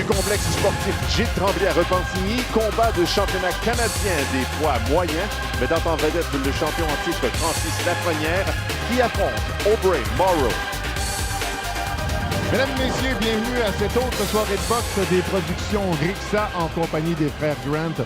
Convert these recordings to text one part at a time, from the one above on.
Du complexe sportif Gilles Tremblay à Repentigny, combat de championnat canadien des poids moyens, mettant en vedette le champion en titre Francis Lafrenière qui affronte Aubrey Morrow. Mesdames, Messieurs, bienvenue à cette autre soirée de boxe des productions Rixa en compagnie des frères Grant.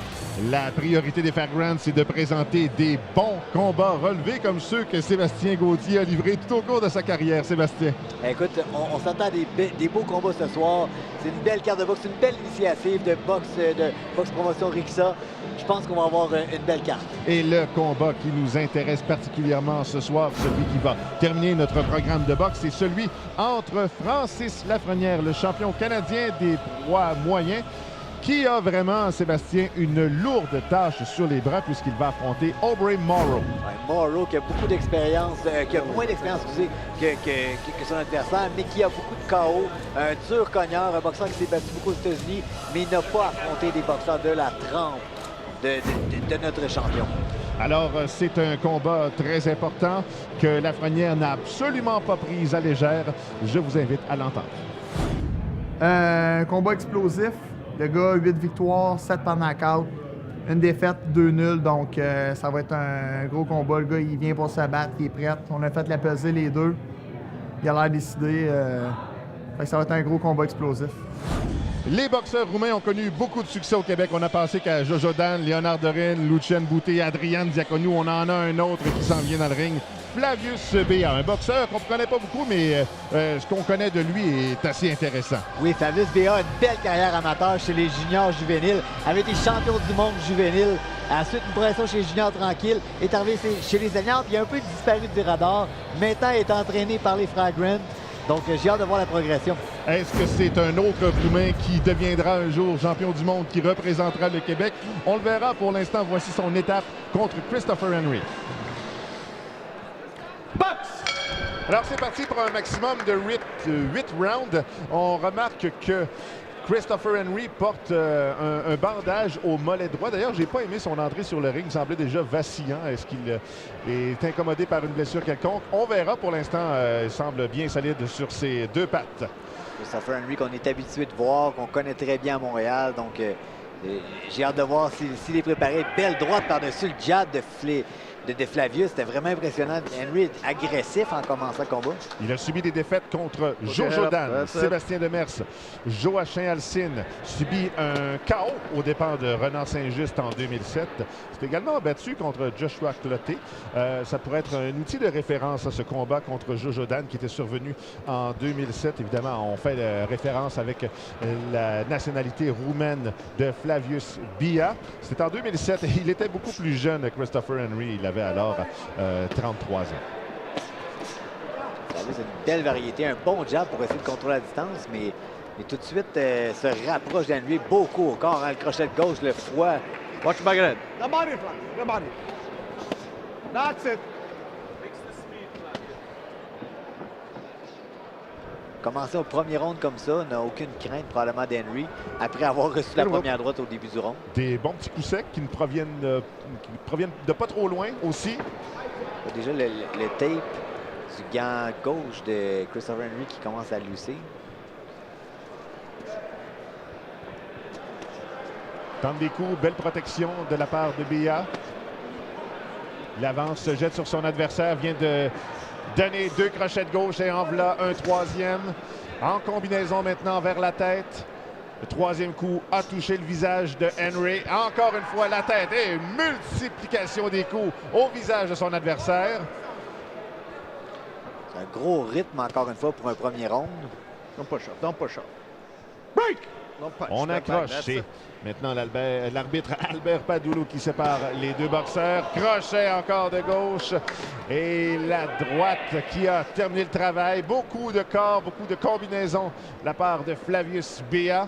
La priorité des frères Grant, c'est de présenter des bons combats relevés comme ceux que Sébastien Gauthier a livrés tout au cours de sa carrière. Sébastien. Écoute, on s'attend à des beaux combats ce soir. C'est une belle carte de boxe, une belle initiative de boxe promotion Rixa. Je pense qu'on va avoir une belle carte. Et le combat qui nous intéresse particulièrement ce soir, celui qui va terminer notre programme de boxe, c'est celui entre Francis Lafrenière, le champion canadien des poids moyens, qui a vraiment, Sébastien, une lourde tâche sur les bras puisqu'il va affronter Aubrey Morrow. Ouais, Morrow qui a beaucoup d'expérience, qui a moins d'expérience que son adversaire, mais qui a beaucoup de KO. Un dur cogneur, un boxeur qui s'est battu beaucoup aux États-Unis, mais il n'a pas affronté des boxeurs de la trempe de notre champion. Alors, c'est un combat très important que Lafrenière n'a absolument pas pris à légère. Je vous invite à l'entendre. Un combat explosif. Le gars, 8 victoires, 7 par knockout. Une défaite, 2 nuls. Donc, ça va être un gros combat. Le gars, il vient pour se battre, il est prêt. On a fait la pesée, les deux. Il a l'air décidé. Fait que ça va être un gros combat explosif. Les boxeurs roumains ont connu beaucoup de succès au Québec. On a pensé qu'à Jojo Dan, Léonard Dorin, Lucien Boutet, Adrian Diaconou, on en a un autre qui s'en vient dans le ring. Flavius Béa, un boxeur qu'on ne connaît pas beaucoup, mais ce qu'on connaît de lui est assez intéressant. Oui, Flavius Béa a une belle carrière amateur chez les juniors juvéniles, avait été champion du monde juvénile. Ensuite, une progression chez les juniors tranquilles, est arrivé chez les seniors, puis il a un peu disparu du radar. Maintenant, il est entraîné par les frères Grant. Donc, j'ai hâte de voir la progression. Est-ce que c'est un autre Roumain qui deviendra un jour champion du monde, qui représentera le Québec? On le verra. Pour l'instant, voici son étape contre Christopher Henry. Box! Alors, c'est parti pour un maximum de 8 rounds. On remarque que Christopher Henry porte un bandage au mollet droit. D'ailleurs, j'ai pas aimé son entrée sur le ring. Il semblait déjà vacillant. Est-ce qu'il est incommodé par une blessure quelconque? On verra. Pour l'instant, il semble bien solide sur ses deux pattes. Christopher Henry qu'on est habitué de voir, qu'on connaît très bien à Montréal. Donc, j'ai hâte de voir s'il est préparé. Belle droite par-dessus le jab de Flavius. C'était vraiment impressionnant. Henry est agressif en commençant le combat. Il a subi des défaites contre Jojo Dan, Sébastien Demers, Joachim Alcine, subi un KO au départ de Renard Saint-Just en 2007. C'est également battu contre Joshua Cloté. Ça pourrait être un outil de référence à ce combat contre Jojo Dan qui était survenu en 2007. Évidemment, on fait référence avec la nationalité roumaine de Flavius Béa. C'était en 2007 et il était beaucoup plus jeune, Christopher Henry. Il avait alors 33 ans. C'est une belle variété, un bon jab pour essayer de contrôler la distance, mais tout de suite se rapproche d'Henry beaucoup au corps, hein, le crochet de gauche, le froid. Watch back at it. The body, the body. That's it. Commencer au premier round comme ça, n'a aucune crainte probablement d'Henry après avoir reçu la première droite au début du round. Des bons petits coups secs qui proviennent de pas trop loin aussi. Déjà le tape du gant gauche de Christopher Henry qui commence à lucir. Tente des coups, belle protection de la part de Béa. Il avance, se jette sur son adversaire, vient de donner 2 crochets de gauche et en voilà un troisième. En combinaison maintenant vers la tête. Le troisième coup a touché le visage de Henry. Encore une fois la tête et une multiplication des coups au visage de son adversaire. C'est un gros rythme encore une fois pour un premier round. Don't push up, don't push up. Break! On accroche. C'est maintenant l'arbitre Albert Padoulou qui sépare les deux boxeurs. Crochet encore de gauche. Et la droite qui a terminé le travail. Beaucoup de corps, beaucoup de combinaisons de la part de Flavius Béa.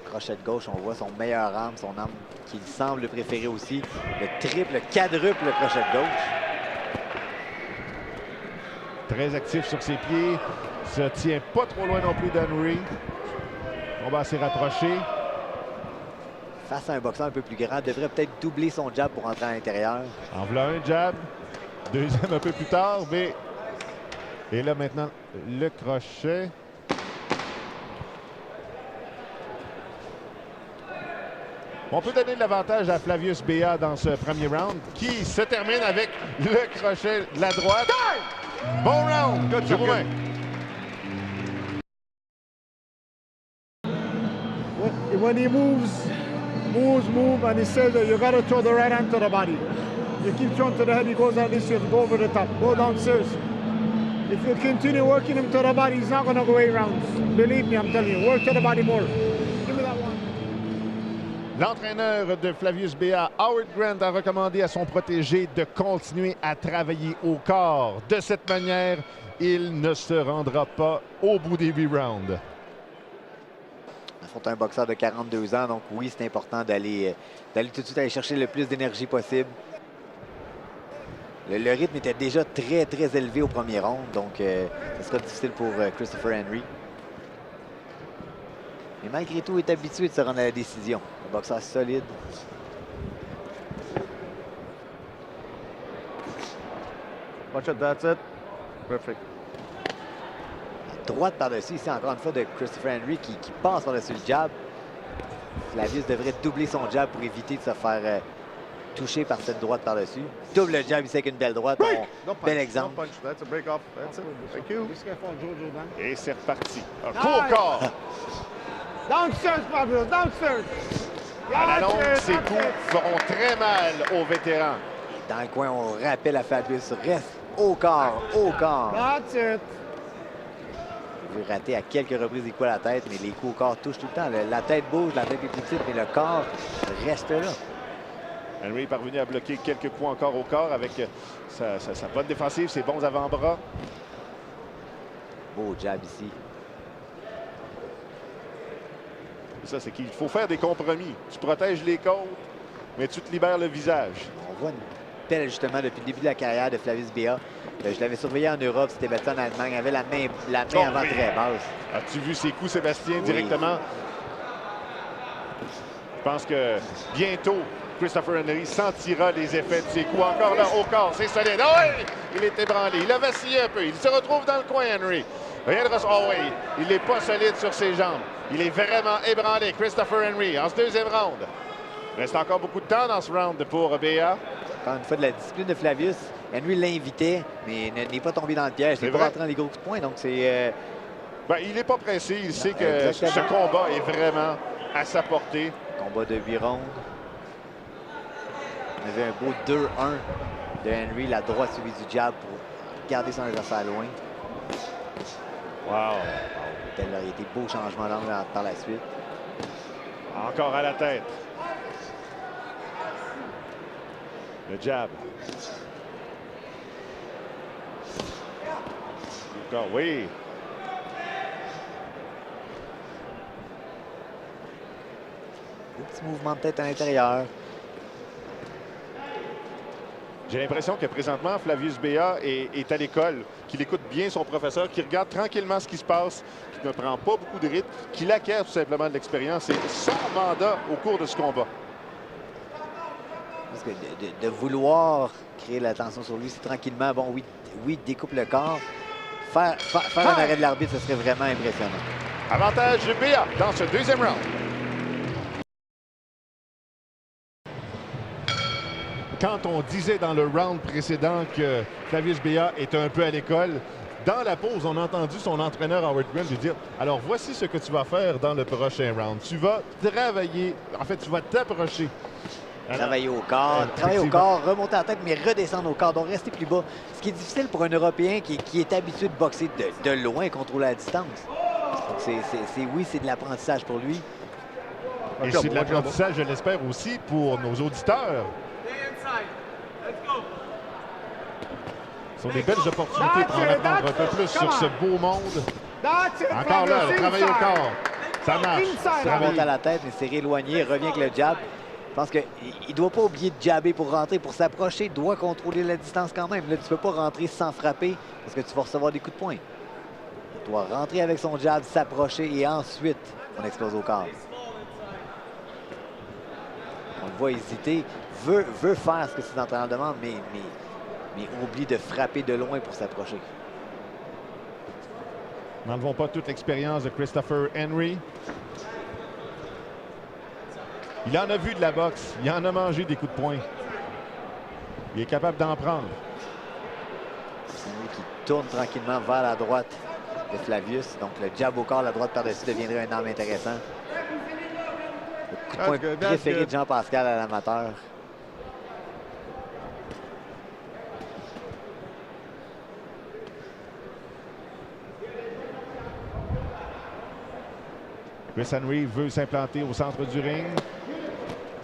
Crochet de gauche, on voit son meilleur arme, son arme qu'il semble préférer aussi. Le triple, le quadruple crochet de gauche. Très actif sur ses pieds. Se tient pas trop loin non plus d'Henry. Combat assez rapproché. Face à un boxeur un peu plus grand, devrait peut-être doubler son jab pour entrer à l'intérieur. En voilà un jab. Deuxième un peu plus tard, mais... Et là maintenant, le crochet. On peut donner de l'avantage à Flavius Bea dans ce premier round qui se termine avec le crochet de la droite. Bon round! Good job, good. When he moves, and he says that you got to throw the right hand to the body. You keep throwing to the head, he goes out this way, go over the top, go downstairs. If you continue working him to the body, he's not going to go 8 rounds. Believe me, I'm telling you, work to the body more. Give me that one. L'entraîneur de Flavius Bea, Howard Grant, a recommandé à son protégé de continuer à travailler au corps. De cette manière, il ne se rendra pas au bout des 8 rounds. Ils sont un boxeur de 42 ans, donc oui, c'est important d'aller tout de suite aller chercher le plus d'énergie possible. Le rythme était déjà très, très élevé au premier round, donc ce sera difficile pour Christopher Henry. Mais malgré tout, il est habitué de se rendre à la décision. Un boxeur solide. Watch it, that's it. Perfect. Droite par-dessus, ici encore une fois de Christopher Henry qui passe par-dessus le jab. Flavius devrait doubler son jab pour éviter de se faire toucher par cette droite par-dessus. Double le jab ici avec une belle droite. Bel exemple. No punch. That's a break off. That's it. Thank you. Et c'est reparti. Un court corps. Downstairs, Fabio, downstairs. À la longue, ces coups feront très mal aux vétérans. Dans le coin, on rappelle à Fabius, reste au corps, au corps. That's it. Il veut rater à quelques reprises des coups à la tête, mais les coups au corps touchent tout le temps. La tête bouge, la tête est plus petite, mais le corps reste là. Henry est parvenu à bloquer quelques coups encore au corps avec sa bonne défensive, ses bons avant-bras. Beau jab ici. Ça, c'est qu'il faut faire des compromis. Tu protèges les côtes, mais tu te libères le visage. On voit une belle ajustement depuis le début de la carrière de Flavius Bea. Je l'avais surveillé en Europe, c'était battu en Allemagne. Il avait la main avant très basse. As-tu vu ses coups, Sébastien, Oui. directement? Je pense que bientôt, Christopher Henry sentira les effets de ses coups. Encore là, au corps, c'est solide. Oh oui! Il est ébranlé. Il a vacillé un peu. Il se retrouve dans le coin, Henry. Rien de oh oui, il n'est pas solide sur ses jambes. Il est vraiment ébranlé, Christopher Henry, en ce deuxième round. Il reste encore beaucoup de temps dans ce round pour Bea. Encore une fois, de la discipline de Flavius. Henry l'invitait, mais n'est pas tombé dans le piège. Il n'est pas rentré dans les gros coups de poing, donc c'est... Ben, il n'est pas pressé. Il sait que ce combat est vraiment à sa portée. Combat de 8 rondes. On avait un beau 2-1 de Henry, la droite suivie du jab pour garder son adversaire loin. Wow! Tel aurait été beau changement d'angle par la suite. Encore à la tête. Le jab. Encore, oui. Un petit mouvement de tête à l'intérieur. J'ai l'impression que présentement, Flavius Bea est à l'école, qu'il écoute bien son professeur, qu'il regarde tranquillement ce qui se passe, qu'il ne prend pas beaucoup de rythme, qu'il acquiert tout simplement de l'expérience. C'est son mandat au cours de ce combat. Parce que de vouloir créer l'attention sur lui, c'est tranquillement, bon, oui, découpe le corps. Faire un arrêt de l'arbitre, ce serait vraiment impressionnant. Avantage Bea dans ce deuxième round. Quand on disait dans le round précédent que Flavius Bea est un peu à l'école, dans la pause, on a entendu son entraîneur Howard Grant lui dire « Alors, voici ce que tu vas faire dans le prochain round. Tu vas travailler, en fait, tu vas t'approcher. » Travailler au corps, remonter la tête, mais redescendre au corps, donc rester plus bas. Ce qui est difficile pour un Européen qui est habitué de boxer de loin, contrôler la distance. Oui, c'est de l'apprentissage pour lui. Et c'est de l'apprentissage, je l'espère aussi, pour nos auditeurs. Ce sont des belles opportunités pour en apprendre un peu plus sur ce beau monde. Encore là, le travail au corps. Ça marche. Ça remonte à la tête, mais c'est rééloigné, revient avec le jab. Je pense qu'il ne doit pas oublier de jabber pour rentrer, pour s'approcher. Il doit contrôler la distance quand même. Là, tu ne peux pas rentrer sans frapper parce que tu vas recevoir des coups de poing. Il doit rentrer avec son jab, s'approcher et ensuite on explose au corps. On le voit hésiter, veut faire ce que ses entraîneurs demandent, mais oublie de frapper de loin pour s'approcher. N'enlevons pas toute l'expérience de Christopher Henry. Il en a vu de la boxe. Il en a mangé des coups de poing. Il est capable d'en prendre. C'est lui qui tourne tranquillement vers la droite de Flavius. Donc le jab au corps, la droite par-dessus deviendrait un arme intéressant. Le coup de poing préféré de Jean-Pascal à l'amateur. Chris Henry veut s'implanter au centre du ring.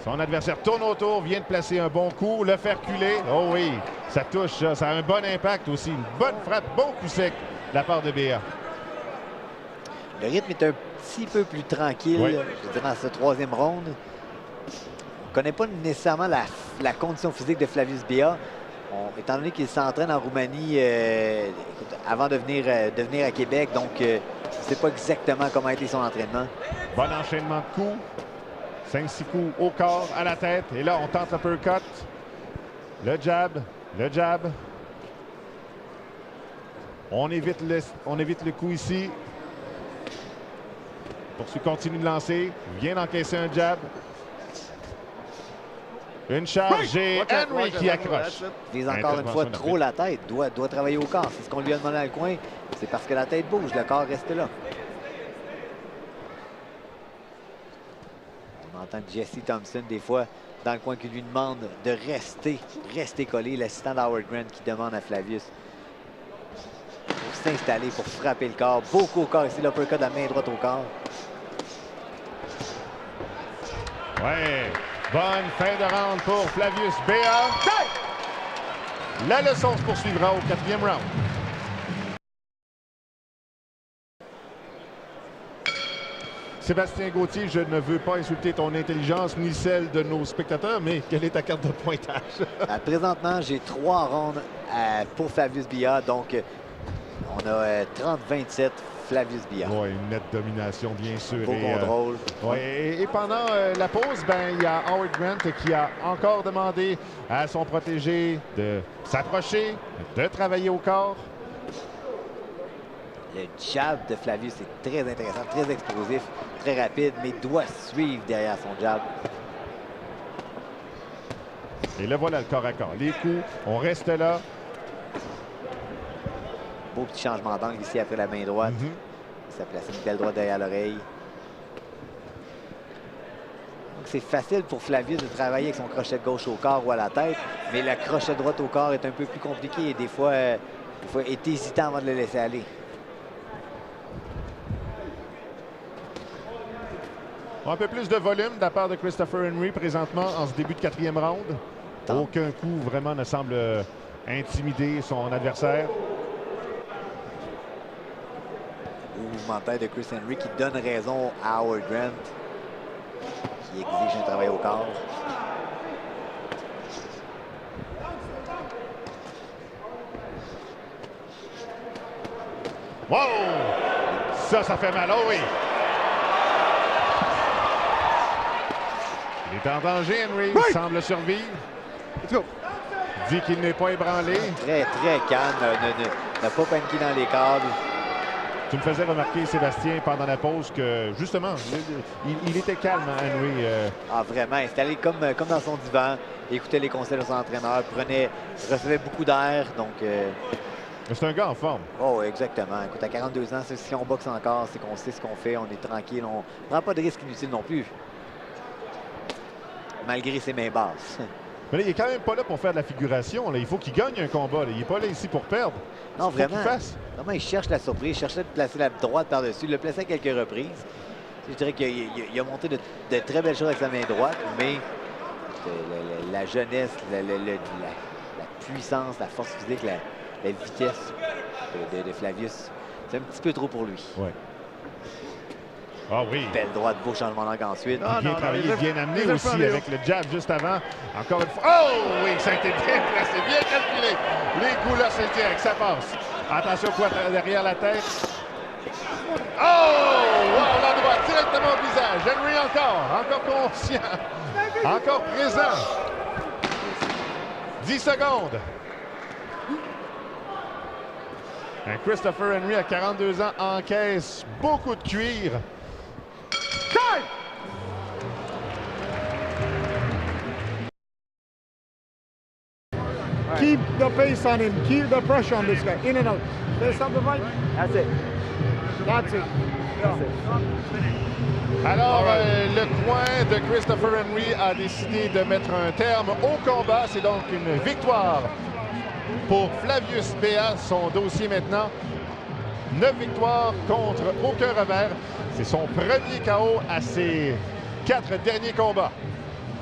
Son adversaire tourne autour, vient de placer un bon coup, le faire culer. Oh oui, ça touche, ça a un bon impact aussi. Une bonne frappe, bon coup sec de la part de Béa. Le rythme est un petit peu plus tranquille, oui, je dirais, dans ce troisième round. On ne connaît pas nécessairement la condition physique de Flavius Béa. Étant donné qu'il s'entraîne en Roumanie avant de venir à Québec, donc je ne sais pas exactement comment a été son entraînement. Bon enchaînement de coups. 5-6 coups au corps, à la tête. Et là, on tente l'uppercut. Le jab. Le jab. On évite le coup ici. Poursuit continue de lancer. Vient d'encaisser un jab. Une charge et Henry qui accroche. Il vise encore une fois trop la tête. Doit travailler au corps. C'est ce qu'on lui a demandé dans le coin. C'est parce que la tête bouge. Le corps reste là. On entend Jesse Thompson, des fois, dans le coin, qui lui demande de rester collé. L'assistant d'Howard Grant qui demande à Flavius pour s'installer, pour frapper le corps. Beaucoup au corps ici. L'uppercut de la main droite au corps. Ouais. Bonne fin de round pour Flavius Béa. La leçon se poursuivra au 4e round. Sébastien Gauthier, je ne veux pas insulter ton intelligence ni celle de nos spectateurs, mais quelle est ta carte de pointage? Présentement, j'ai 3 rounds pour Flavius Béa. Donc, on a 30-27 Flavius Béa. Oui, une nette domination, bien sûr. Beau contrôle. Et pendant la pause, il y a Howard Grant qui a encore demandé à son protégé de s'approcher, de travailler au corps. Le jab de Flavius est très intéressant, très explosif, très rapide, mais doit suivre derrière son jab. Et le voilà, le corps à corps. Les coups, on reste là. Beau petit changement d'angle ici après la main droite. Ça place une belle droite derrière l'oreille. Donc c'est facile pour Flavius de travailler avec son crochet de gauche au corps ou à la tête, mais le crochet de droite au corps est un peu plus compliqué et des fois est hésitant avant de le laisser aller. Un peu plus de volume de la part de Christopher Henry présentement en ce début de 4e round. Aucun coup vraiment ne semble intimider son adversaire. Mouvement de tête de Chris Henry qui donne raison à Howard Grant qui exige un travail au corps. Wow! Ça fait mal, oh oui! Il est en danger, Henry. Il semble survivre. Dit qu'il n'est pas ébranlé. Très, très calme. N'a pas paniqué dans les câbles. Tu me faisais remarquer, Sébastien, pendant la pause, que justement, il était calme, Henry. Ah, vraiment, installé comme dans son divan, écoutait les conseils de son entraîneur, recevait beaucoup d'air, donc... C'est un gars en forme. Oh, exactement. Écoute, à 42 ans, si on boxe encore, c'est qu'on sait ce qu'on fait, on est tranquille, on ne prend pas de risques inutiles non plus. Malgré ses mains basses. Mais là, il est quand même pas là pour faire de la figuration. Là. Il faut qu'il gagne un combat. Là. Il n'est pas là ici pour perdre. Non, vraiment. Vraiment, il cherche la surprise. Il cherchait de placer la droite par-dessus. Il l'a placé à quelques reprises. Je dirais qu'il a monté de très belles choses avec sa main droite, mais la jeunesse, la puissance, la force physique, la vitesse de Flavius, c'est un petit peu trop pour lui. Ouais. Ah oui. Belle droite, beau changement d'angle ensuite. Bien travaillé, bien amené aussi avec le jab juste avant. Encore une fois. Oh oui, ça a été bien placé, bien calculé. Les coups là, c'est direct, ça passe. Attention, quoi derrière la tête. Oh! Wow, la droite directement au visage. Henry encore conscient. Encore présent. 10 secondes. Christopher Henry, à 42 ans, encaisse beaucoup de cuir. keep the pace on him. Keep the pressure on this guy. In and out. Stay stop the fight. That's it. That's it. Yeah. Alors, le coin de Christopher Henry a décidé de mettre un terme au combat. C'est donc une victoire pour Flavius Bea. Son dossier maintenant, 9 victoires contre aucun revers. C'est son premier KO à ses 4 derniers combats.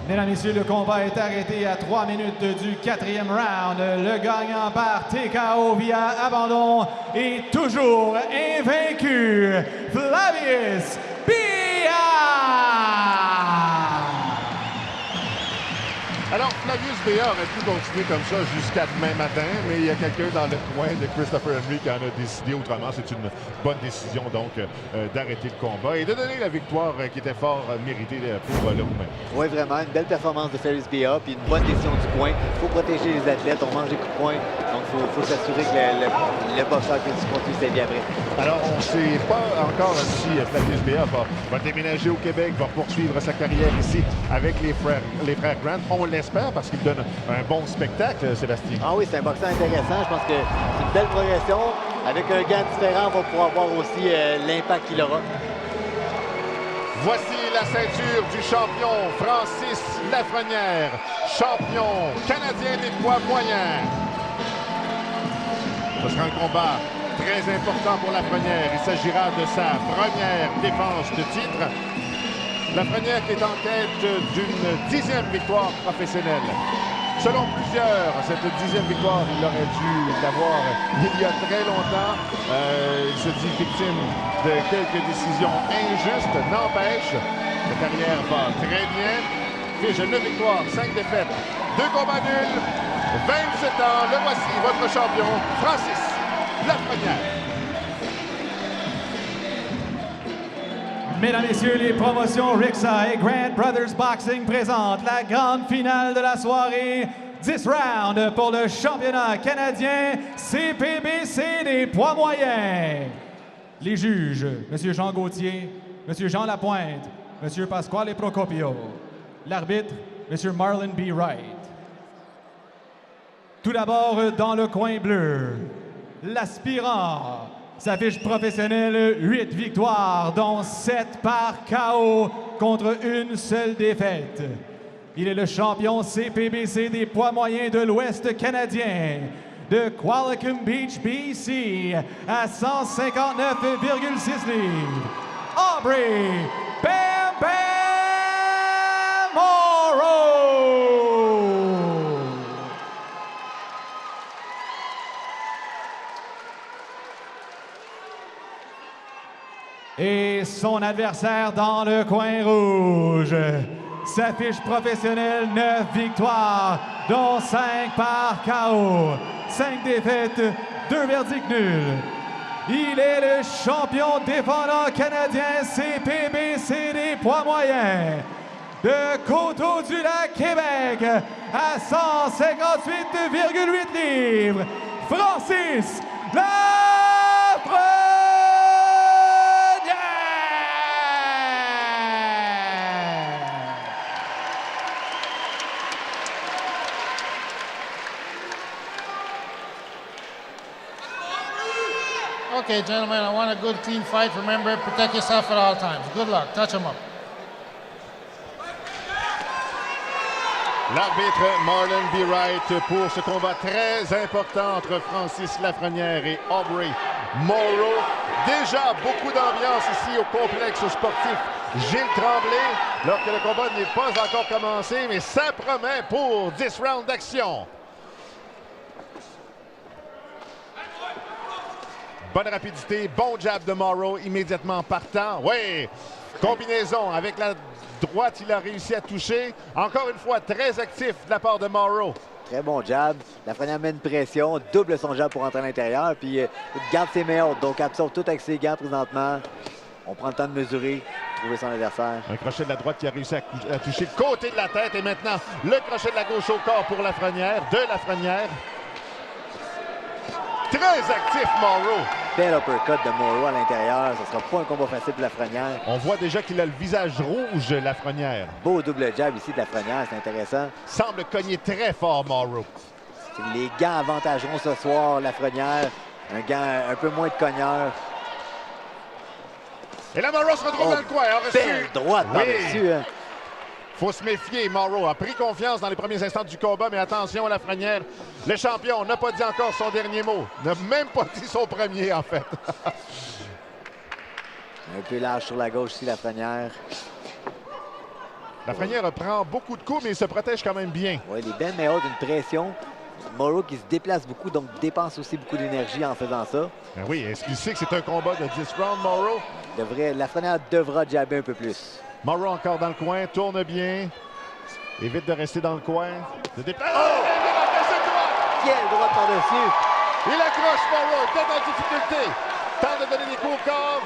Mesdames et messieurs, le combat est arrêté à 3 minutes du 4e round. Le gagnant par TKO via abandon est toujours invaincu, Flavius Bea! Alors, Flavius Bea aurait pu continuer comme ça jusqu'à demain matin, mais il y a quelqu'un dans le coin de Christopher Henry qui en a décidé autrement. C'est une bonne décision, donc, d'arrêter le combat et de donner la victoire qui était fort méritée pour le Roumain. Oui, vraiment, une belle performance de Flavius Bea, puis une bonne décision du coin. Il faut protéger les athlètes, on mange des coups de poing, donc il faut s'assurer que le boxeur puisse continuer sa vie après. Alors, on ne sait pas encore si Flavius Bea va déménager au Québec, va poursuivre sa carrière ici avec les frères Grant. On l'espère parce qu'il donne un bon spectacle, Sébastien. Ah oui, c'est un boxeur intéressant. Je pense que c'est une belle progression. Avec un gant différent, on va pouvoir voir aussi l'impact qu'il aura. Voici la ceinture du champion Francis Lafrenière, champion canadien des poids moyens. Ce sera un combat très important pour Lafrenière. Il s'agira de sa première défense de titre. Lafrenière qui est en quête d'une 10e victoire professionnelle. Selon plusieurs, cette 10e victoire, il aurait dû l'avoir il y a très longtemps. Il se dit victime de quelques décisions injustes. N'empêche, sa carrière va très bien. Fiche 9 victoires, 5 défaites, 2 combats nuls, 27 ans. Le voici, votre champion, Francis Lafrenière. Mesdames et messieurs, les promotions Rixa et Grant Brothers Boxing présentent la grande finale de la soirée. 10 rounds pour le championnat canadien CPBC des poids moyens. Les juges, M. Jean Gauthier, M. Jean Lapointe, M. Pasquale Procopio. L'arbitre, M. Marlon B. Wright. Tout d'abord, dans le coin bleu, l'aspirant. Sa fiche professionnelle, 8 victoires, dont 7 par KO contre une seule défaite. Il est le champion CPBC des poids moyens de l'Ouest canadien, de Qualicum Beach, BC, à 159,6 livres. Aubrey Bam Bam Morrow! Et son adversaire dans le coin rouge. Sa fiche professionnelle, 9 victoires, dont 5 par KO. 5 défaites, 2 verdicts nuls. Il est le champion défendant canadien CPBC des poids moyens. De Coteau-du-Lac, Québec, à 158,8 livres. Francis Lafrenière! Okay, gentlemen, I want a good, clean fight. Remember, protect yourself at all times. Good luck. Touch him up. L'arbitre Marlon B. Wright pour ce combat très important entre Francis Lafrenière et Aubrey Morrow. Déjà beaucoup d'ambiance ici au complexe sportif Gilles Tremblay, alors que le combat n'est pas encore commencé, mais ça promet pour 10 rounds d'action. Bonne rapidité, bon jab de Morrow immédiatement partant. Oui, combinaison avec la droite, il a réussi à toucher. Encore une fois, très actif de la part de Morrow. Très bon jab. Lafrenière met une pression, double son jab pour entrer à l'intérieur, puis il garde ses mains hautes, donc absorbe tout avec ses gants présentement. On prend le temps de mesurer, trouver son adversaire. Un crochet de la droite qui a réussi à toucher le côté de la tête et maintenant le crochet de la gauche au corps pour Lafrenière, de Lafrenière. Très actif, Morrow. Bel uppercut de Morrow à l'intérieur. Ce ne sera pas un combat facile pour Lafrenière. On voit déjà qu'il a le visage rouge, Lafrenière. Beau double jab ici de Lafrenière, c'est intéressant. Semble cogner très fort, Morrow. Les gants avantageront ce soir Lafrenière. Un gant un peu moins de cogneur. Et là, Morrow se retrouve dans le coin. Belle droite par-dessus. Hein. Faut se méfier. Morrow a pris confiance dans les premiers instants du combat, mais attention à Lafrenière. Le champion n'a pas dit encore son dernier mot. N'a même pas dit son premier, en fait. Un peu large sur la gauche ici, Lafrenière. Lafrenière prend beaucoup de coups, mais il se protège quand même bien. Oui, les belles mais hautes, une pression. Morrow qui se déplace beaucoup, donc dépense aussi beaucoup d'énergie en faisant ça. Ben oui, est-ce qu'il sait que c'est un combat de 10 rounds, Morrow? Lafrenière devra jabber un peu plus. Morrow encore dans le coin, tourne bien. Évite de rester dans le coin. Se déplace. Oh! Quelle droite par-dessus! Il accroche Morrow, tête en difficulté. Tente de donner des coups au corps.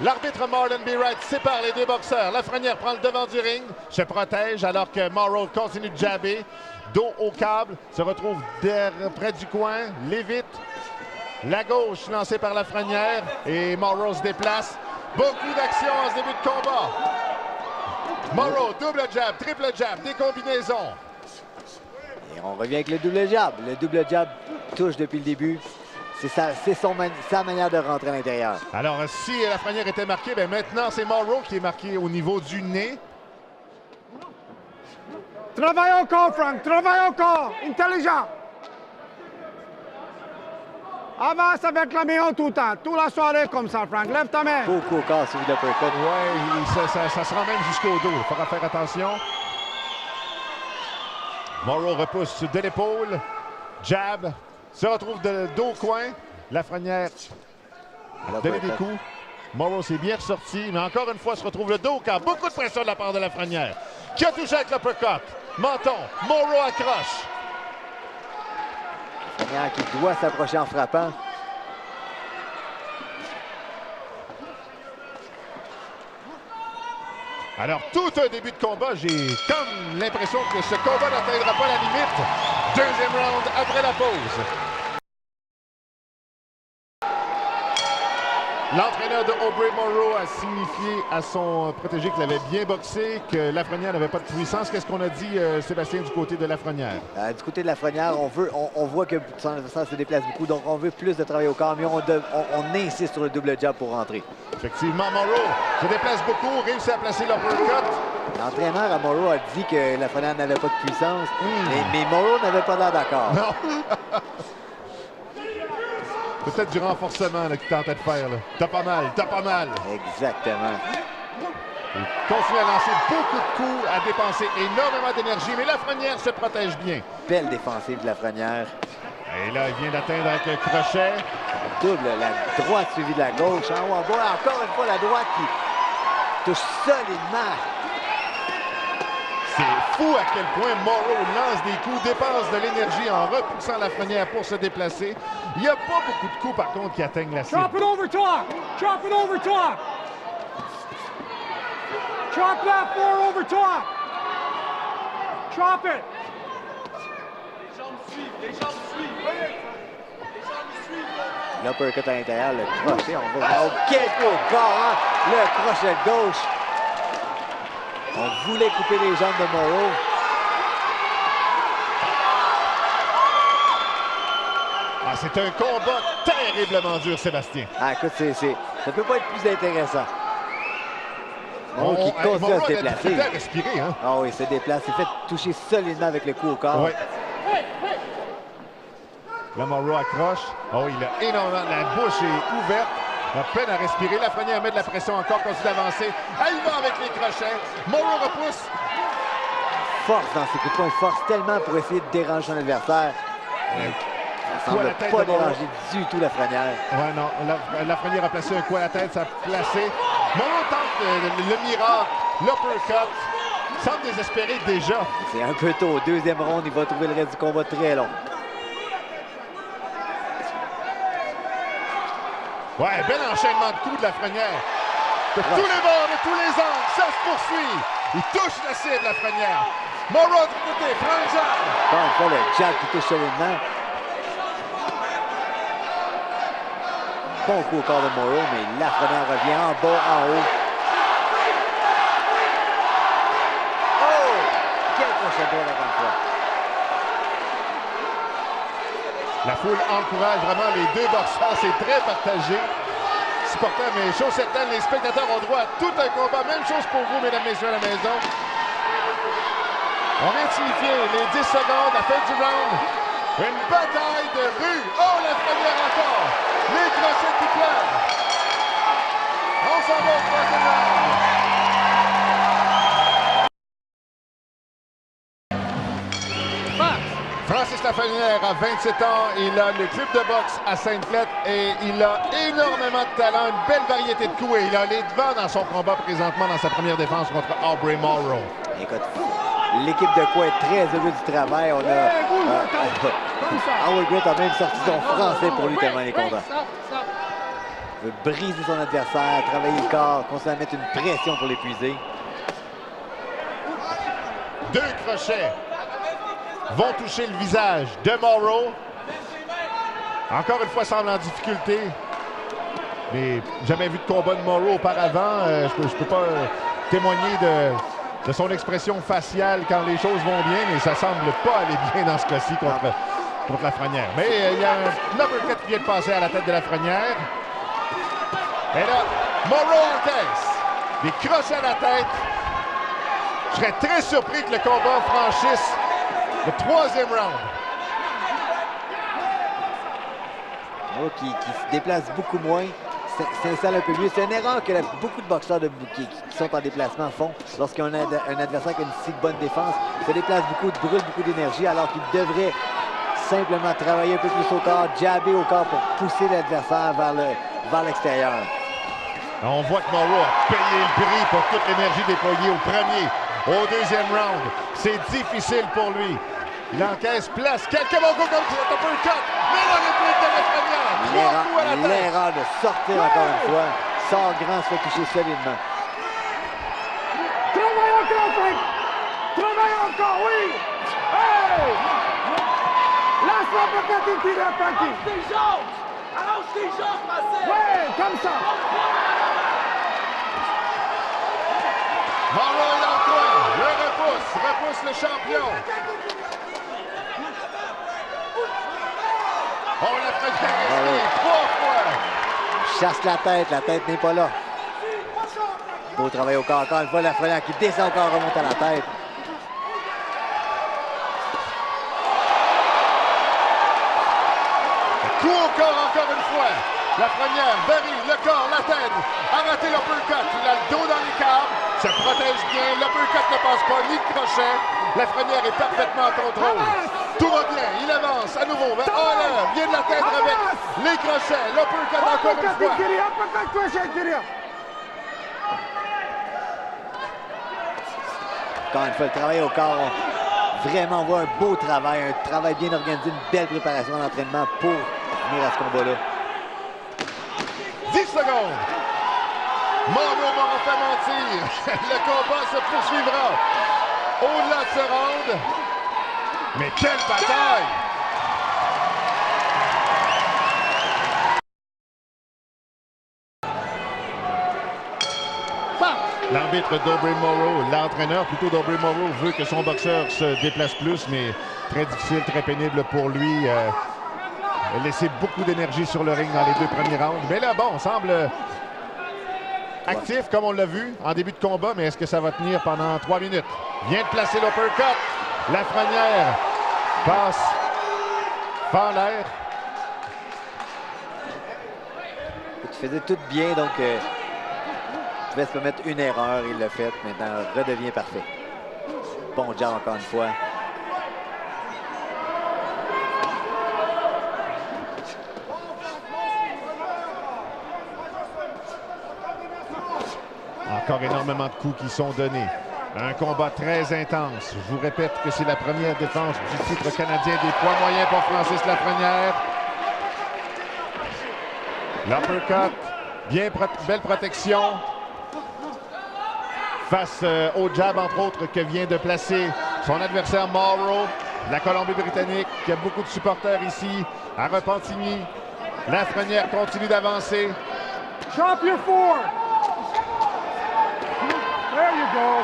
L'arbitre Marlon B. Wright sépare les deux boxeurs. Lafrenière prend le devant du ring, se protège alors que Morrow continue de jabber. Dos au câble, se retrouve près du coin, l'évite. La gauche lancée par Lafrenière et Morrow se déplace. Beaucoup d'action en ce début de combat. Morrow, double jab, triple jab, des combinaisons. Et on revient avec le double jab. Le double jab touche depuis le début. C'est sa manière de rentrer à l'intérieur. Alors, si Lafrenière était marquée, bien maintenant, c'est Morrow qui est marqué au niveau du nez. Travaille encore, Frank, travaille encore. Intelligent. Avance avec la main tout le temps. Toute la soirée comme ça, Frank. Lève ta main. Beaucoup au corps sur l'uppercut. Oui, ça se rend même jusqu'au dos. Il faudra faire attention. Morrow repousse de l'épaule. Jab. Se retrouve de dos au coin. Lafrenière donne des coups. Morrow s'est bien ressorti, mais encore une fois, se retrouve le dos au corps. Beaucoup de pression de la part de Lafrenière, qui a touché avec l'uppercut. Menton. Morrow accroche. Lafrenière qui doit s'approcher en frappant. Alors, tout un début de combat, j'ai comme l'impression que ce combat n'atteindra pas la limite. Deuxième round après la pause. L'entraîneur de Aubrey Morrow a signifié à son protégé qu'il avait bien boxé, que Lafrenière n'avait pas de puissance. Qu'est-ce qu'on a dit, Sébastien, du côté de Lafrenière? Du côté de Lafrenière, on voit que son adversaire se déplace beaucoup, donc on veut plus de travail au corps, mais on insiste sur le double jab pour rentrer. Effectivement, Morrow se déplace beaucoup, réussit à placer l'uppercut. L'entraîneur à Morrow a dit que Lafrenière n'avait pas de puissance, mais Morrow n'avait pas l'air d'accord. Non! Peut-être du renforcement qu'il tentait de faire. T'as pas mal, t'as pas mal. Exactement. Il continue à lancer beaucoup de coups, à dépenser énormément d'énergie, mais Lafrenière se protège bien. Belle défensive de Lafrenière. Et là, il vient d'atteindre avec un crochet. Double, la droite suivie de la gauche. En haut, en bas, encore une fois, la droite qui touche solidement. C'est fou à quel point Morrow lance des coups, dépense de l'énergie en repoussant Lafrenière pour se déplacer. Il n'y a pas beaucoup de coups, par contre, qui atteignent la cible. Chop it over top. Chop it over top. Chop that floor over top. Chop it. L'uppercut à l'intérieur, le crochet, on va voir. Oh, quel coup au corps, hein? Le crochet de gauche. On voulait couper les jambes de Morrow. Ah, c'est un combat terriblement dur, Sébastien. Ah, écoute, ça peut pas être plus intéressant. Morrow qui continue Morrow à se déplacer. a respirer, hein? Ah oui, il se déplace. Il fait toucher solidement avec le coup au corps. Oui. Là, Morrow accroche. Oh, il a énormément... La bouche est ouverte. Il a peine à respirer. Lafrenière met de la pression encore, continue d'avancer. Elle va avec les crochets. Morrow repousse. Force dans ses coups de poing. Force tellement pour essayer de déranger son adversaire. Ça semble pas déranger du tout Lafrenière. Ouais, non. Lafrenière a placé un coup à la tête. Ça a placé. Morrow tente le miracle. L'uppercut. Semble désespéré déjà. C'est un peu tôt. Deuxième ronde, il va trouver le reste du combat très long. Ouais, bel enchaînement de coups de Lafrenière. De tous les bords, de tous les angles, ça se poursuit. Il touche la cible, Lafrenière. Morrow du côté, prend le jab. Encore une fois, le jab qui touche solidement. Bon coup au corps de Morrow, mais Lafrenière revient en bas, en haut. Oh! Quel crochet droit encore une fois. La foule encourage vraiment les deux boxeurs. C'est très partagé. Supporters, mais chose certaine, les spectateurs ont droit à tout un combat. Même chose pour vous, mesdames, messieurs, à la maison. On vient de signifier les 10 secondes, la fin du round. Une bataille de rue. Oh, la première encore. Les crochets qui pleurent. On s'en va au troisième round. Francis Lafrenière a 27 ans, il a le club de boxe à Sainte-Plainte et il a énormément de talent, une belle variété de coups et il a les devants dans son combat présentement dans sa première défense contre Aubrey Morrow. Écoute, l'équipe de quoi est très heureuse du travail. On a Howard Grit a même sorti son français pour lui tellement il est content. Il veut briser son adversaire, travailler le corps, continuer à mettre une pression pour l'épuiser. Deux crochets vont toucher le visage de Morrow. Encore une fois, semble en difficulté. Mais jamais vu de combat de Morrow auparavant. Je peux pas témoigner de son expression faciale quand les choses vont bien, mais ça semble pas aller bien dans ce cas-ci contre Lafrenière. Mais il y a un uppercut qui vient de passer à la tête de Lafrenière. Et là, Morrow encaisse. Des crochets à la tête. Je serais très surpris que le combat franchisse le troisième round. Morrow qui se déplace beaucoup moins, s'installe un peu mieux. C'est une erreur que beaucoup de boxeurs qui sont en déplacement font lorsqu'ils ont un adversaire qui a une si bonne défense. Il se déplace beaucoup, brûle beaucoup d'énergie alors qu'il devrait simplement travailler un peu plus au corps, jabber au corps pour pousser l'adversaire vers l'extérieur. On voit que Morrow a payé le prix pour toute l'énergie déployée au premier. Au deuxième round, c'est difficile pour lui. Il encaisse, place quelques bons coups comme ça, uppercut, mais la réplique de Lafrenière. Trois coups à la tête. L'erreur de sortir encore une fois. Sort grand, se fait toucher solidement. Travaille encore, Frank! Travaille encore, oui! Hey! Lâche-la peut-être une tire à Frankie! Arrange tes jambes, Marcel! Ouais, comme ça! Morrow est dans le coin, le repousse le champion. On l'a fait 3 fois. Chasse la tête n'est pas là. Beau travail au corps, encore une fois, Lafrenière qui descend encore, remonte à la tête. Coup au corps encore une fois. Lafrenière varie le corps, la tête. A raté l'uppercut, il a le dos dans les câbles. Se protège bien, l'uppercut ne passe pas, ni le crochet. Lafrenière est parfaitement en contrôle. Tout va bien, il avance à nouveau vers Haller, vient de l'atteindre avec les crochets, l'uppercut encore une fois. Encore une fois, le travail au corps, vraiment on voit un beau travail, un travail bien organisé, une belle préparation d'entraînement pour venir à ce combat-là. 10 secondes. Morrow m'aura fait mentir. Le combat se poursuivra au-delà de ce round. Mais quelle bataille! L'arbitre d'Aubrey Morrow, l'entraîneur plutôt d'Aubrey Morrow, veut que son boxeur se déplace plus, mais très difficile, très pénible pour lui. Il a laissé beaucoup d'énergie sur le ring dans les 2 premiers rounds. Mais là, bon, on semble actif, comme on l'a vu en début de combat, mais est-ce que ça va tenir pendant 3 minutes? Vient de placer l'uppercut. Lafrenière passe par l'air. Tu faisais tout bien, donc tu pouvais se permettre une erreur, il l'a fait. Maintenant, redevient parfait. Bon job encore une fois. Encore énormément de coups qui sont donnés. Un combat très intense. Je vous répète que c'est la première défense du titre canadien des poids moyens pour Francis Lafrenière. L'uppercut, belle protection. Face au jab, entre autres, que vient de placer son adversaire Morrow, la Colombie-Britannique, qui a beaucoup de supporters ici, à Repentigny. Lafrenière continue d'avancer. Champion 4! There you go.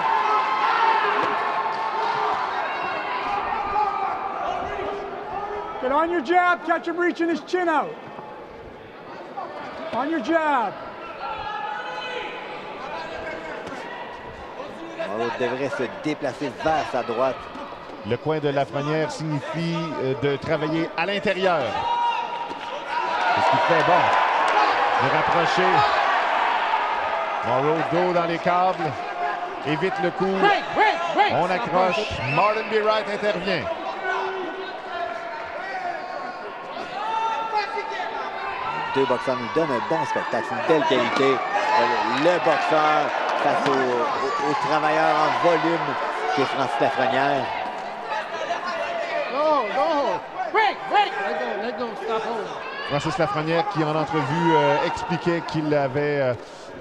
Get on your jab, catch him reaching his chin out. On your jab. Morrow devrait se déplacer vers sa droite. Le coin de Lafrenière signifie de travailler à l'intérieur. C'est ce qu'il fait bon. De rapprocher. Morrow dos dans les câbles. Évite le coup. On accroche. Marlon B. Wright intervient. Deux boxeurs nous donnent un bon spectacle. C'est une belle qualité. Le boxeur face au travailleur en volume qui est Francis Lafrenière. Let go, stop hold. Francis Lafrenière qui en entrevue expliquait qu'il avait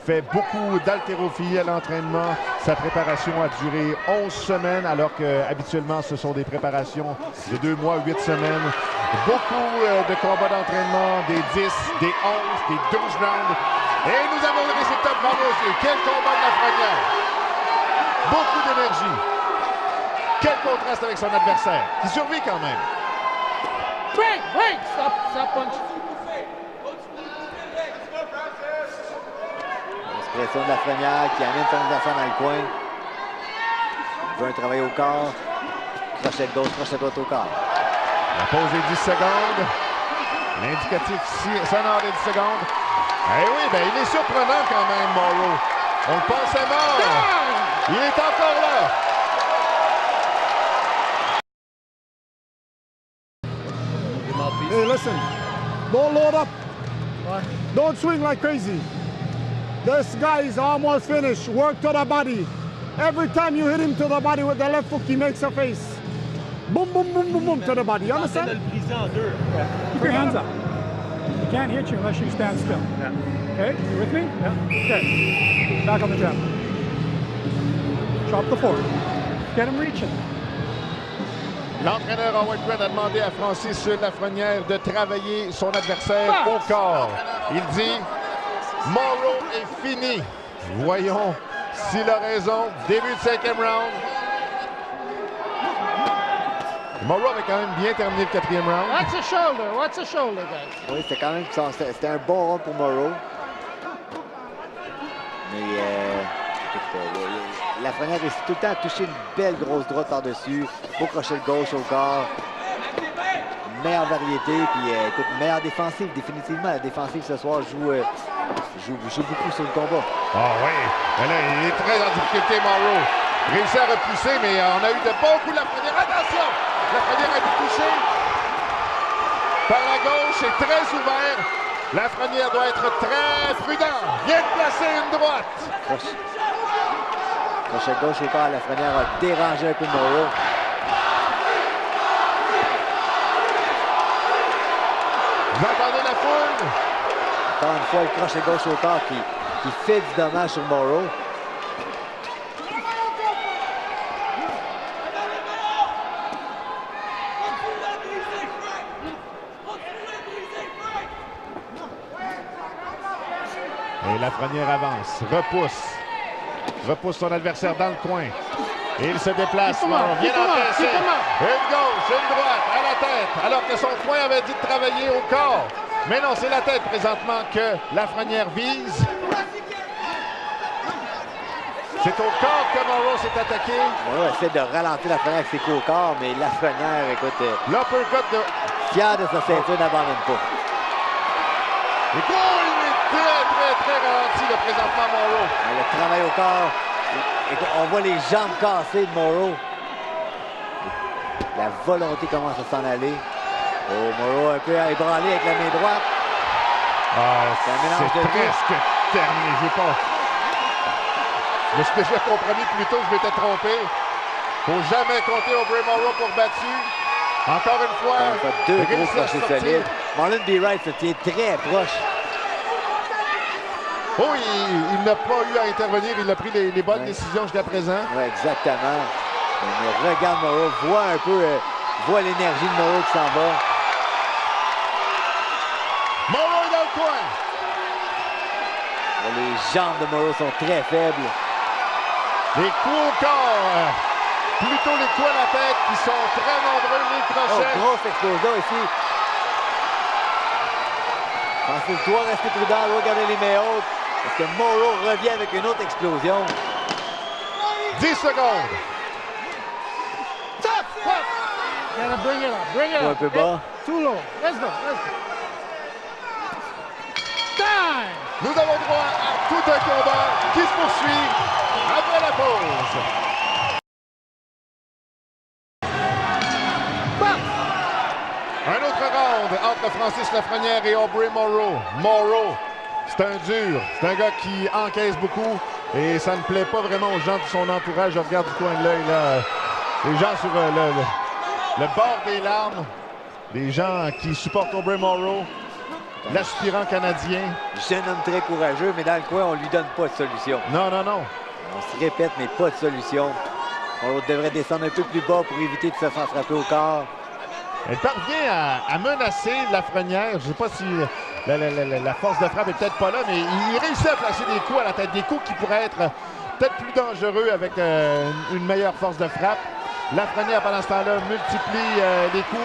fait beaucoup d'haltérophilie à l'entraînement. Sa préparation a duré 11 semaines alors qu'habituellement ce sont des préparations de 2 mois, 8 semaines. Beaucoup de combats d'entraînement, des 10, des 11, des 12 rounds. Et nous avons le résultat de Morrow. Quel combat de Lafrenière! Beaucoup d'énergie. Quel contraste avec son adversaire qui survit quand même. Stop punch. Pression de Lafrenière qui amène son adversaire dans le coin. Il veut un travail au corps. Crochet gauche, crochet droite au corps. La pause est 10 secondes. L'indicatif sonore est 10 secondes. Eh oui, ben il est surprenant quand même, Morrow. On le pensait mort. Il est encore là. Hey, listen. Don't load up. Don't swing like crazy. This guy is almost finished. Work to the body. Every time you hit him to the body with the left hook, he makes a face. Boom, boom, boom, boom, boom to the body. You understand? Keep your hands up. He can't hit you unless you stand still. Okay, you with me? Okay. Back on the jab. Chop the fork. Get him reaching. L'entraîneur Howard Grant a demandé à Francis Lafrenière de travailler son adversaire au corps. Il dit « Morrow est fini ». Voyons s'il a raison. Début de 5e round. Morrow avait quand même bien terminé le 4e round. What's a shoulder, guys? Oui, c'était quand même c'était un bon round pour Morrow. Mais Lafrenière réussit tout le temps à toucher une belle grosse droite par-dessus. Beau crochet de gauche au corps. Meilleure variété, puis écoute, meilleure défensive. Définitivement, la défensive ce soir joue beaucoup sur le combat. Ah oui, mais là, il est très en difficulté, Morrow. Réussit à repousser, mais on a eu de bons coups de Lafrenière. Attention! Lafrenière a été touché par la gauche, est très ouvert. Lafrenière doit être très prudent. Vient de placer une droite. Crochet gauche au corps, Lafrenière a dérangé un peu Morrow. Vous entendez la foule? Encore une fois, le crochet gauche au corps qui fait du dommage sur Morrow. Et Lafrenière avance, repousse son adversaire dans le coin. Et il se déplace, Morrow vient d'encaisser. Une gauche, une droite, à la tête, alors que son coin avait dit de travailler au corps. Mais non, c'est la tête présentement que Lafrenière vise. C'est au corps que Morrow s'est attaqué. Morrow essaie de ralentir Lafrenière avec ses coups au corps, mais Lafrenière, écoute, l'uppercut de... fier de sa ceinture, n'abandonne pas. Écoute, il est très ralenti le présentement Morrow. Le travail au corps. Écoute, on voit les jambes cassées de Morrow. La volonté commence à s'en aller. Oh, Morrow un peu ébranlé avec la main droite. C'est presque terminé. Je me suis déjà compromis plus tôt, je m'étais trompé. Faut jamais compter Aubrey Morrow pour battu. Encore une fois, deux gros crochets solides. Marlon B. Wright se tient très proche. Oh, il n'a pas eu à intervenir. Il a pris les bonnes décisions jusqu'à présent. Oui, exactement. Mais regarde Morrow, voit l'énergie de Morrow qui s'en va. Morrow est dans le coin. Les jambes de Morrow sont très faibles. Les coups au corps plutôt les coups à la tête qui sont très nombreux, les crochets. Oh, grosse explosion ici. Francis doit rester prudent, doit garder les mains hautes. Parce que Morrow revient avec une autre explosion. 10 secondes. Gotta bring it up. Bring it Un up. peu bas. Too low. Let's go. Let's go. Time. Nous avons droit à tout un combat qui se poursuit après la pause. Un autre round entre Francis Lafrenière et Aubrey Morrow. Morrow, c'est un dur. C'est un gars qui encaisse beaucoup et ça ne plaît pas vraiment aux gens de son entourage. Je regarde du coin de l'œil là. Les gens sur le bord des larmes. Des gens qui supportent Aubrey Morrow. L'aspirant canadien. Jeune homme très courageux, mais dans le coin, on lui donne pas de solution. Non, non, non. On se répète, mais pas de solution. On devrait descendre un peu plus bas pour éviter de se faire frapper au corps. Elle parvient à menacer Lafrenière. Je ne sais pas si la force de frappe est peut-être pas là, mais il réussit à placer des coups à la tête. Des coups qui pourraient être peut-être plus dangereux avec une meilleure force de frappe. Lafrenière, pendant ce temps-là, multiplie les coups.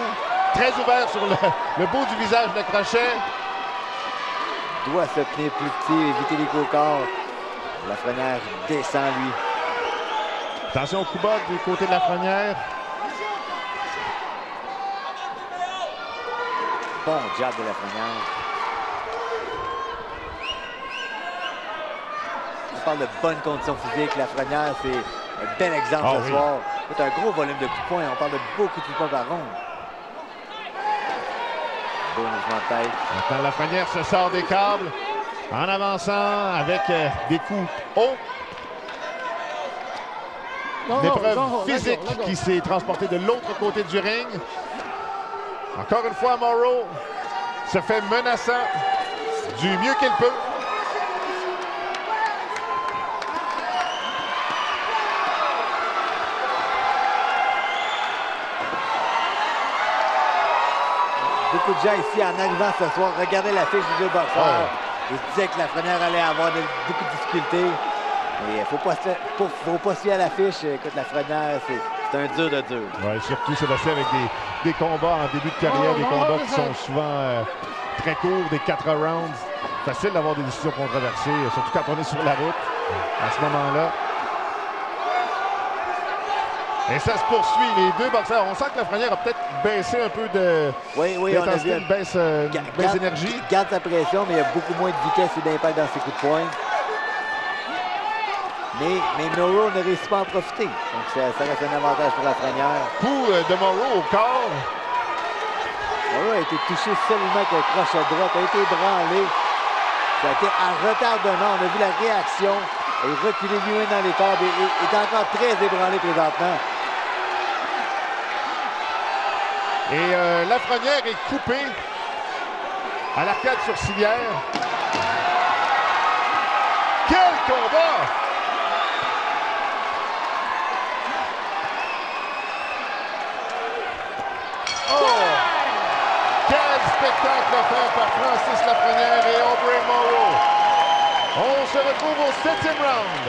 Très ouvert sur le bout du visage de crochet. Doit se tenir plus petit, éviter les coups au corps. Lafrenière descend, lui. Attention au coup bas du côté de Lafrenière. Bon jab de Lafrenière. On parle de bonnes conditions physiques. Lafrenière, c'est un bel exemple ce soir. C'est un gros volume de coups de poing. On parle de beaucoup de coups de poing par ronde. Beau mouvement de tête. Maintenant, Lafrenière se sort des câbles en avançant avec des coups hauts. L'épreuve physique qui s'est transportée de l'autre côté du ring. Encore une fois, Morrow se fait menaçant du mieux qu'il peut. Beaucoup de gens ici, en arrivant ce soir, regardaient l'affiche du deux boxeurs. Ils se disaient que Lafrenière allait avoir beaucoup de difficultés. Mais il ne faut pas se fier à l'affiche. Écoute, Lafrenière, c'est un dur de dur. Ouais, surtout Sébastien avec des combats en début de carrière, des combats qui sont souvent très courts, des 4 rounds. Facile d'avoir des décisions controversées, surtout quand on est sur la route à ce moment-là. Et ça se poursuit, les deux boxeurs. On sent que Lafrenière a peut-être baissé un peu de oui, on a vu une baisse d'énergie. Il garde sa pression, mais il y a beaucoup moins de vitesse et d'impact dans ses coups de poing. Mais Morrow ne réussit pas à en profiter. Donc ça reste un avantage pour Lafrenière. Coup de Morrow au corps. Morrow a été touché seulement avec un crochet droit, a été ébranlé. Ça a été en retardement. On a vu la réaction. Il reculait lui-même dans les câbles et est encore très ébranlé présentement. Et Lafrenière est coupé à l'arcade sourcilière. Quel combat! Oh! Quel spectacle offert par Francis Lafrenière et Aubrey Morrow. On se retrouve au 7e round.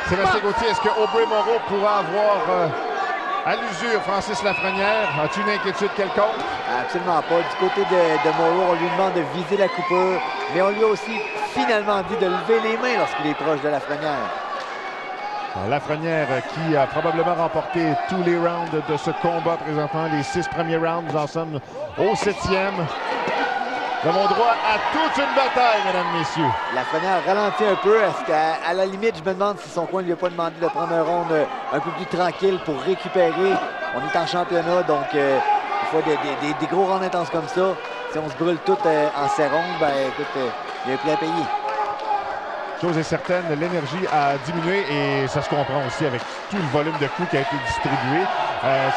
Sébastien Gauthier, est-ce que Aubrey Morrow pourra avoir à l'usure Francis Lafrenière? As-tu une inquiétude quelconque? Absolument pas. Du côté de Morrow, on lui demande de viser la coupure, mais on lui a aussi finalement dit de lever les mains lorsqu'il est proche de Lafrenière. Lafrenière qui a probablement remporté tous les rounds de ce combat présentement. Les 6 premiers rounds, nous en sommes au 7e. Nous avons droit à toute une bataille, mesdames, messieurs. Lafrenière ralentit un peu. Est-ce qu'à la limite, je me demande si son coin ne lui a pas demandé de prendre un round un peu plus tranquille pour récupérer. On est en championnat, donc il faut des gros rounds intenses comme ça. Si on se brûle tout en serrons, ben écoute, il y a un prix à payer. Chose est certaine, l'énergie a diminué et ça se comprend aussi avec tout le volume de coups qui a été distribué.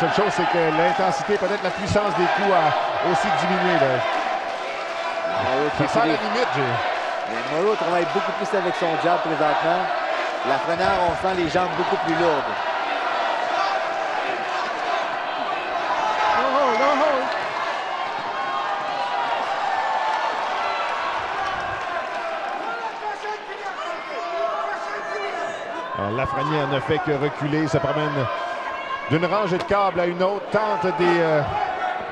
Seule chose, c'est que l'intensité, peut-être la puissance des coups a aussi diminué. Ça sent la limite, Morrow travaille beaucoup plus avec son jab présentement. Lafrenière, on sent les jambes beaucoup plus lourdes. Alors, Lafrenière ne fait que reculer, se promène d'une rangée de câbles à une autre, tente des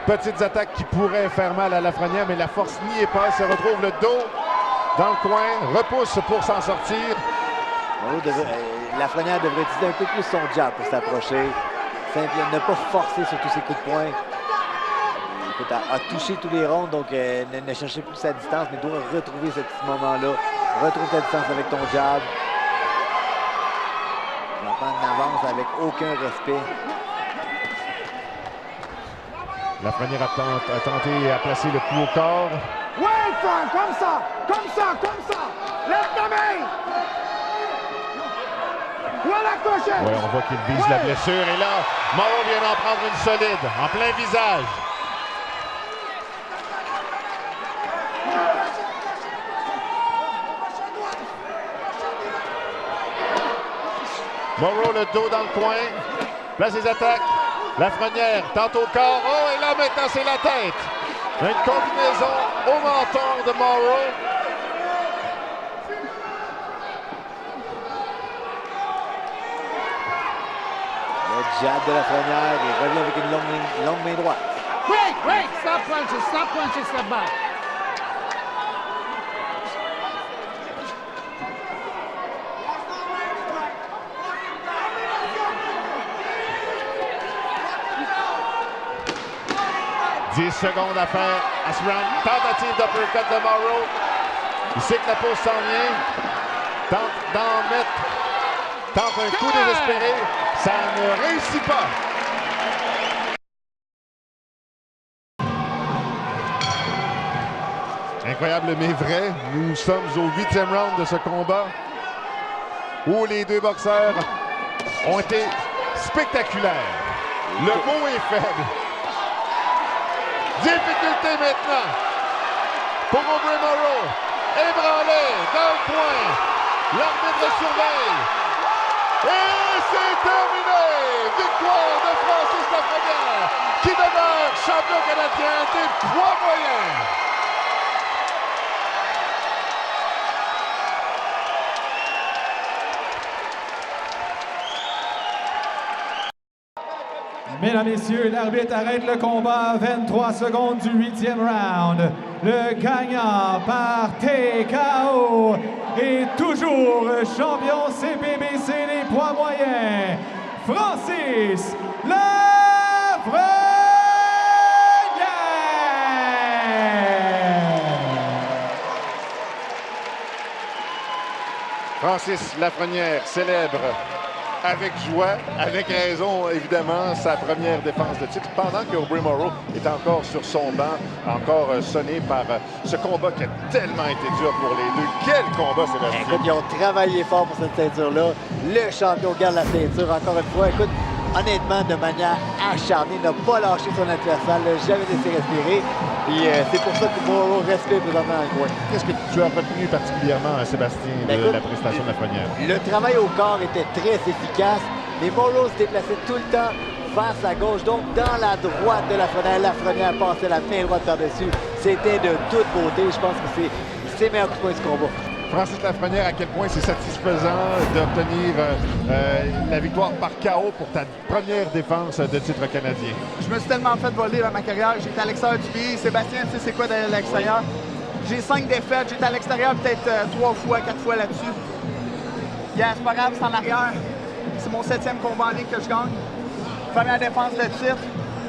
petites attaques qui pourraient faire mal à Lafrenière, mais la force n'y est pas. Se retrouve le dos dans le coin, repousse pour s'en sortir. Lafrenière devrait utiliser un peu plus son jab pour s'approcher. Ne pas forcer sur tous ses coups de poing. Écoute, a touché tous les ronds, donc ne cherchez plus sa distance, mais doit retrouver ce petit moment-là. Retrouve ta distance avec ton jab. N'avance avec aucun respect. Lafrenière a tenté à placer le coup au corps. Ouais, Frank, comme ça, comme ça, comme ça. Lève ta main. Voilà, crochet. Ouais, on voit qu'il vise la blessure. Et là, Morrow vient d'en prendre une solide, en plein visage. Morrow, le dos dans le coin, place ses attaques. Lafrenière tente au corps. Oh, et là, maintenant, c'est la tête. Une combinaison au menton de Morrow. Le jab de Lafrenière, il revient avec une longue main droite. Wait, stop punches, step back. « 10 secondes à faire à ce round. Tentative d'uppercut de Morrow. Il sait que la pause s'en vient. Tente d'en mettre. Tente un coup désespéré. Ça ne réussit pas. Incroyable mais vrai. Nous sommes au 8e round de ce combat où les deux boxeurs ont été spectaculaires. Le mot est faible. Difficulté maintenant pour Aubrey Morrow. Ébranlé dans le coin. L'arbitre surveille. Et c'est terminé. Victoire de Francis Lafrenière qui demeure champion canadien des poids moyens. Mesdames, Messieurs, l'arbitre arrête le combat à 23 secondes du 8e round. Le gagnant par TKO est toujours champion CPBC des poids moyens, Francis Lafrenière. Francis Lafrenière célèbre avec joie, avec raison, évidemment, sa première défense de titre, pendant que Aubrey Morrow est encore sur son banc, encore sonné par ce combat qui a tellement été dur pour les deux. Quel combat, Sébastien! Écoute, ils ont travaillé fort pour cette ceinture-là. Le champion garde la ceinture encore une fois. Écoute, honnêtement, de manière acharnée, n'a pas lâché son adversaire, n'a jamais laissé respirer. Puis c'est pour ça que Morrow respire présentement dans le coin. Qu'est-ce que tu as retenu particulièrement, Sébastien, de la prestation de Lafrenière? Le travail au corps était très efficace, mais Morrow se déplaçait tout le temps vers sa gauche, donc dans la droite de Lafrenière. Lafrenière passait la main droite par-dessus. C'était de toute beauté. Je pense que c'est ses meilleurs coups de poing du combat. Francis Lafrenière, à quel point c'est satisfaisant d'obtenir la victoire par KO pour ta première défense de titre canadien? Je me suis tellement fait voler dans ma carrière. J'étais à l'extérieur du pays. Sébastien, tu sais c'est quoi d'aller à l'extérieur? J'ai 5 défaites. J'étais à l'extérieur peut-être 3 fois, 4 fois là-dessus. C'est pas grave, c'est en arrière. C'est mon 7e combat en ligne que je gagne. Première défense de titre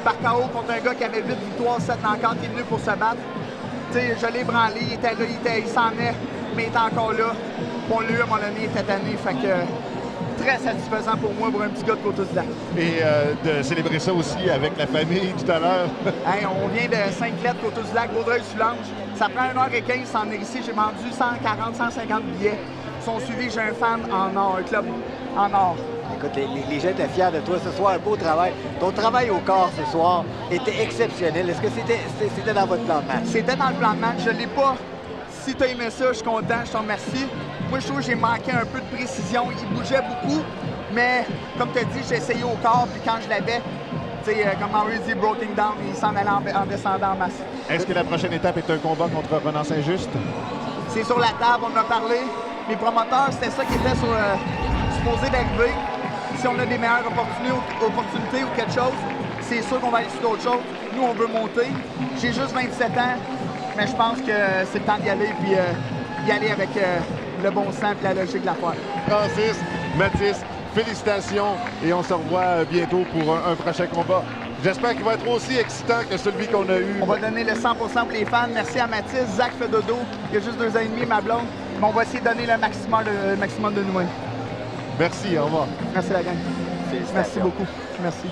par KO contre un gars qui avait 8 victoires, 7 knockouts, qui est venu pour se battre. Tu sais, je l'ai branlé, il était là, il s'en est, mais il était encore là. On l'a eu à un moment donné, il était tanné, fait que très satisfaisant pour moi, pour un petit gars de Coteau-du-Lac. Et de célébrer ça aussi avec la famille tout à l'heure. Hey, on vient de Sainte-Claire, Coteau-du-Lac, Vaudreuil-Soulanges. Ça prend 1h15 s'en venir ici. J'ai vendu 140, 150 billets. Ils sont suivis, j'ai un fan en or, un club en or. Écoute, les gens étaient fiers de toi ce soir, un beau travail. Ton travail au corps ce soir était exceptionnel. Est-ce que c'était dans votre plan de match? C'était dans le plan de match. Je l'ai pas. Si tu as aimé ça, je suis content, je te remercie. Moi, je trouve que j'ai manqué un peu de précision. Il bougeait beaucoup, mais comme tu as dit, j'ai essayé au corps, puis quand je l'avais, tu sais, comme Henry dit, broken down, il s'en allait en descendant en masse. Est-ce que la prochaine étape est un combat contre Renan Saint-Just? C'est sur la table, on en a parlé. Mes promoteurs, c'était ça qui était sur supposé d'arriver. Si on a des meilleures opportunités ou quelque chose, c'est sûr qu'on va aller sur d'autres choses. Nous, on veut monter. J'ai juste 27 ans, mais je pense que c'est le temps d'y aller puis y aller avec le bon sens et la logique de l'affaire. Francis, Mathis, félicitations et on se revoit bientôt pour un prochain combat. J'espère qu'il va être aussi excitant que celui qu'on a eu. On va donner le 100% pour les fans. Merci à Mathis. Zach fait dodo. Il y a juste 2 ans et demi, ma blonde. Mais on va essayer de donner le maximum de nous-mêmes. Merci, au revoir. Merci la gang. Merci beaucoup. Merci.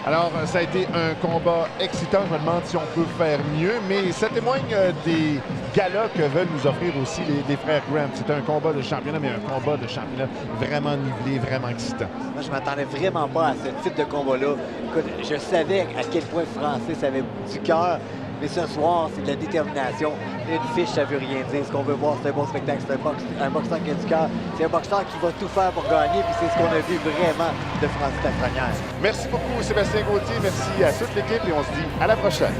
Alors, ça a été un combat excitant. Je me demande si on peut faire mieux, mais ça témoigne des galas que veulent nous offrir aussi les frères Grant. C'est un combat de championnat, mais un combat de championnat vraiment nivelé, vraiment excitant. Moi, je m'attendais vraiment pas à ce type de combat-là. Écoute, je savais à quel point Francis avait du cœur, mais ce soir, c'est de la détermination. Une fiche, ça veut rien dire. Ce qu'on veut voir, c'est un bon spectacle. C'est un boxeur qui a du cœur. C'est un boxeur qui va tout faire pour gagner, puis c'est ce qu'on a vu vraiment de Francis Lafrenière. Merci beaucoup, Sébastien Gauthier. Merci à toute l'équipe et on se dit à la prochaine.